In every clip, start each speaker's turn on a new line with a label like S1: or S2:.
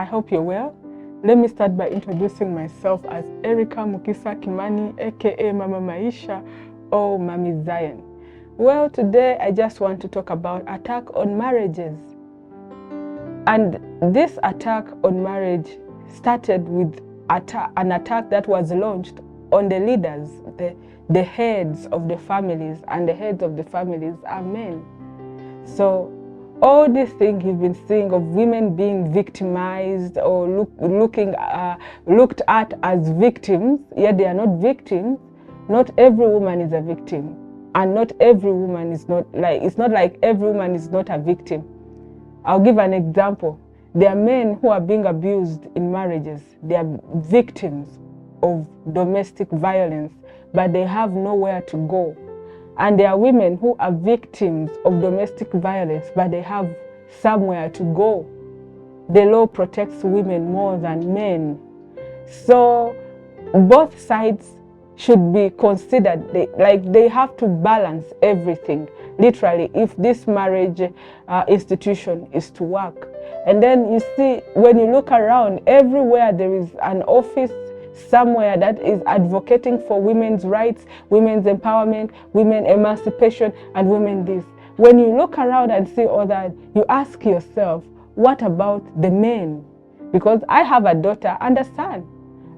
S1: hope you're well. Let me start by introducing myself as Erica Mukisa Kimani, aka Mama Maisha or Mami Zion. Well, today I just want to talk about attack on marriages. And this attack on marriage started with an attack that was launched on the leaders, the heads of the families, and the heads of the families are men. So all these things you've been seeing of women being victimized or looked at as victims, yet they are not victims. Not every woman is a victim, and not every woman is not like, it's not like every woman is not a victim. I'll give an example. There are men who are being abused in marriages. They are victims of domestic violence, but they have nowhere to go. And there are women who are victims of domestic violence, but they have somewhere to go. The law protects women more than men. So both sides should be considered. They have to balance everything, literally, if this marriage institution is to work. And then you see, when you look around, everywhere there is an office somewhere that is advocating for women's rights, women's empowerment, women emancipation, and women this. When you look around and see all that, you ask yourself, what about the men? Because I have a daughter and a son.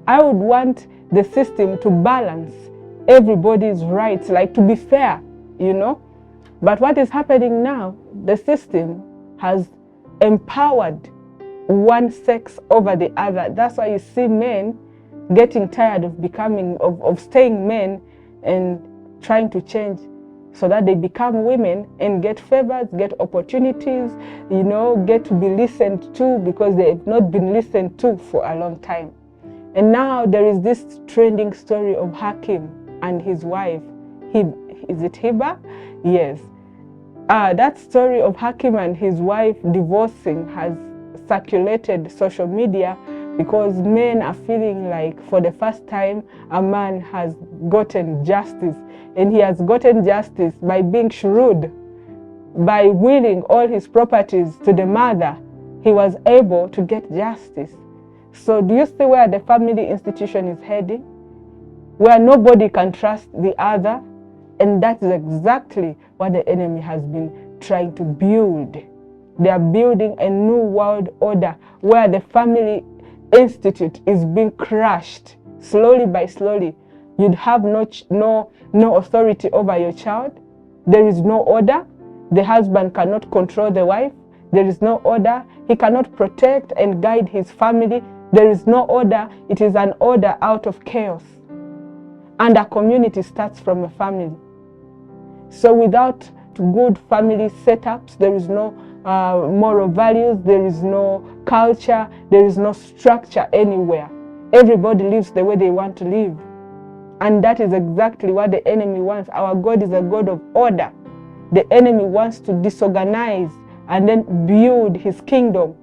S1: I would want the system to balance everybody's rights, like to be fair, you know? But what is happening now, the system has empowered one sex over the other. That's why you see men getting tired of staying men and trying to change so that they become women and get favors, get opportunities, you know, get to be listened to because they've not been listened to for a long time. And now there is this trending story of Hakim and his wife. Is it Hiba? Yes. That story of Hakim and his wife divorcing has circulated social media because men are feeling like for the first time a man has gotten justice. And he has gotten justice by being shrewd. By willing all his properties to the mother, he was able to get justice. So do you see where the family institution is heading? Where nobody can trust the other? And that's exactly what the enemy has been trying to build. They are building a new world order where the family institute is being crushed slowly by slowly. You'd have no authority over your child. There is no order. The husband cannot control the wife. There is no order. He cannot protect and guide his family. There is no order. It is an order out of chaos. And a community starts from a family. So without good family setups, there is no moral values, there is no culture, there is no structure anywhere. Everybody lives the way they want to live. And that is exactly what the enemy wants. Our God is a God of order. The enemy wants to disorganize and then build his kingdom.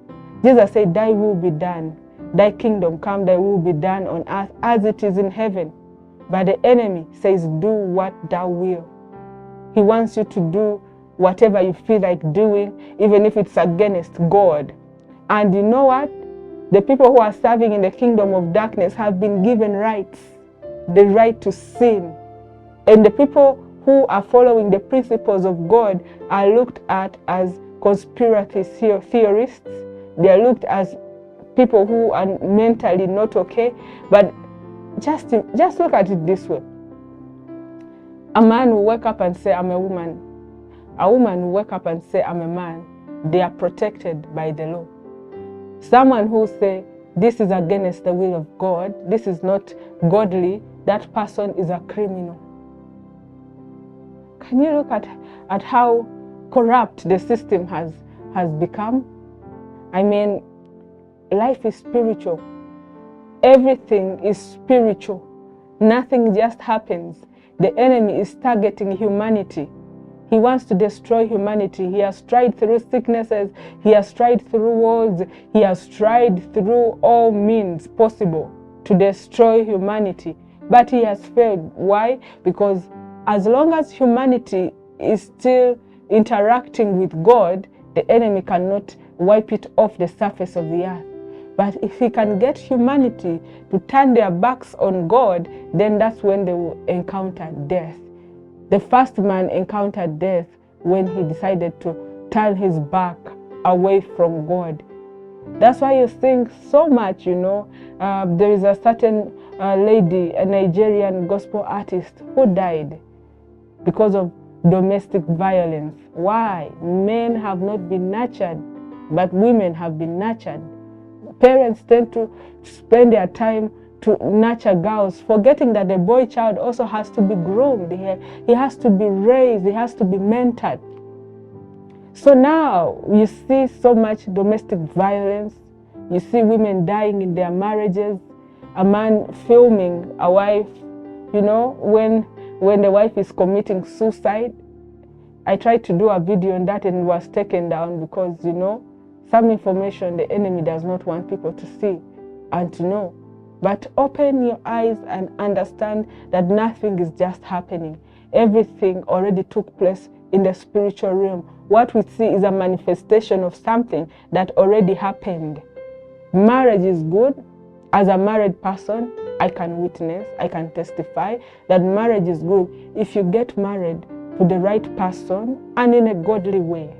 S1: Jesus said, thy will be done. Thy kingdom come, thy will be done on earth as it is in heaven. But the enemy says, do what thou wilt. He wants you to do whatever you feel like doing, even if it's against God. And you know what? The people who are serving in the kingdom of darkness have been given rights, the right to sin. And the people who are following the principles of God are looked at as conspiracy theorists. They are looked as people who are mentally not okay. But just look at it this way. A man will wake up and say, I'm a woman. A woman will wake up and say, I'm a man. They are protected by the law. Someone who say, this is against the will of God, this is not godly, that person is a criminal. Can you look at how corrupt the system has become? I mean, life is spiritual. Everything is spiritual. Nothing just happens. The enemy is targeting humanity. He wants to destroy humanity. He has tried through sicknesses. He has tried through wars. He has tried through all means possible to destroy humanity. But he has failed. Why? Because as long as humanity is still interacting with God, the enemy cannot wipe it off the surface of the earth. But if he can get humanity to turn their backs on God, then that's when they will encounter death. The first man encountered death when he decided to turn his back away from God. That's why you think so much, there is a certain lady, a Nigerian gospel artist, who died because of domestic violence. Why? Men have not been nurtured, but women have been nurtured. Parents tend to spend their time to nurture girls, forgetting that the boy child also has to be groomed. He has to be raised, he has to be mentored. So now you see so much domestic violence. You see women dying in their marriages, a man filming a wife, when the wife is committing suicide. I tried to do a video on that and it was taken down because, some information the enemy does not want people to see and to know. But open your eyes and understand that nothing is just happening. Everything already took place in the spiritual realm. What we see is a manifestation of something that already happened. Marriage is good. As a married person, I can witness, I can testify that marriage is good if you get married to the right person and in a godly way.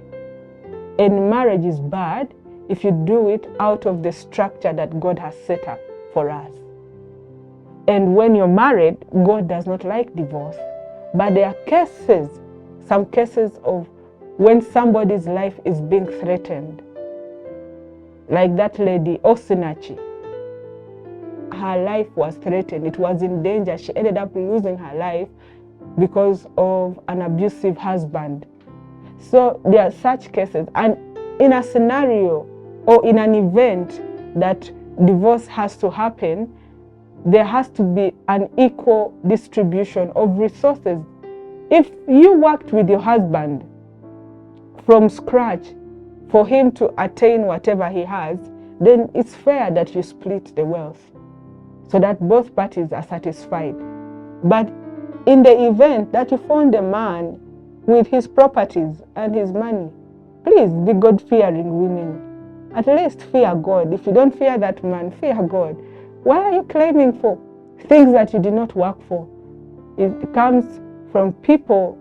S1: And marriage is bad if you do it out of the structure that God has set up for us. And when you're married, God does not like divorce. But there are cases, some cases of when somebody's life is being threatened. Like that lady, Osinachi. Her life was threatened. It was in danger. She ended up losing her life because of an abusive husband. So there are such cases. And in a scenario or in an event that divorce has to happen, there has to be an equal distribution of resources. If you worked with your husband from scratch for him to attain whatever he has, then it's fair that you split the wealth so that both parties are satisfied. But in the event that you found a man with his properties and his money, please be God-fearing women. At least fear God. If you don't fear that man, fear God. Why are you claiming for things that you did not work for? It comes from people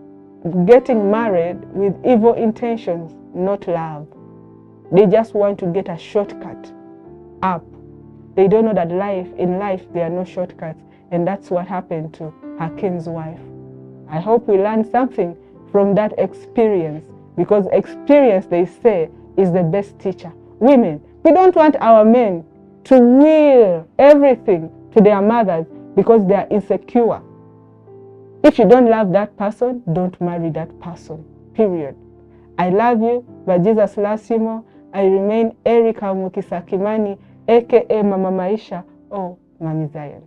S1: getting married with evil intentions, not love. They just want to get a shortcut up. They don't know that in life there are no shortcuts. And that's what happened to Hakim's wife. I hope we learn something from that experience, because experience, they say, is the best teacher. Women, we don't want our men to will everything to their mothers because they are insecure. If you don't love that person, don't marry that person, period. I love you, but Jesus loves you more. I remain Erica Mukisa Kimani, aka Mama Maisha or Mami Zion.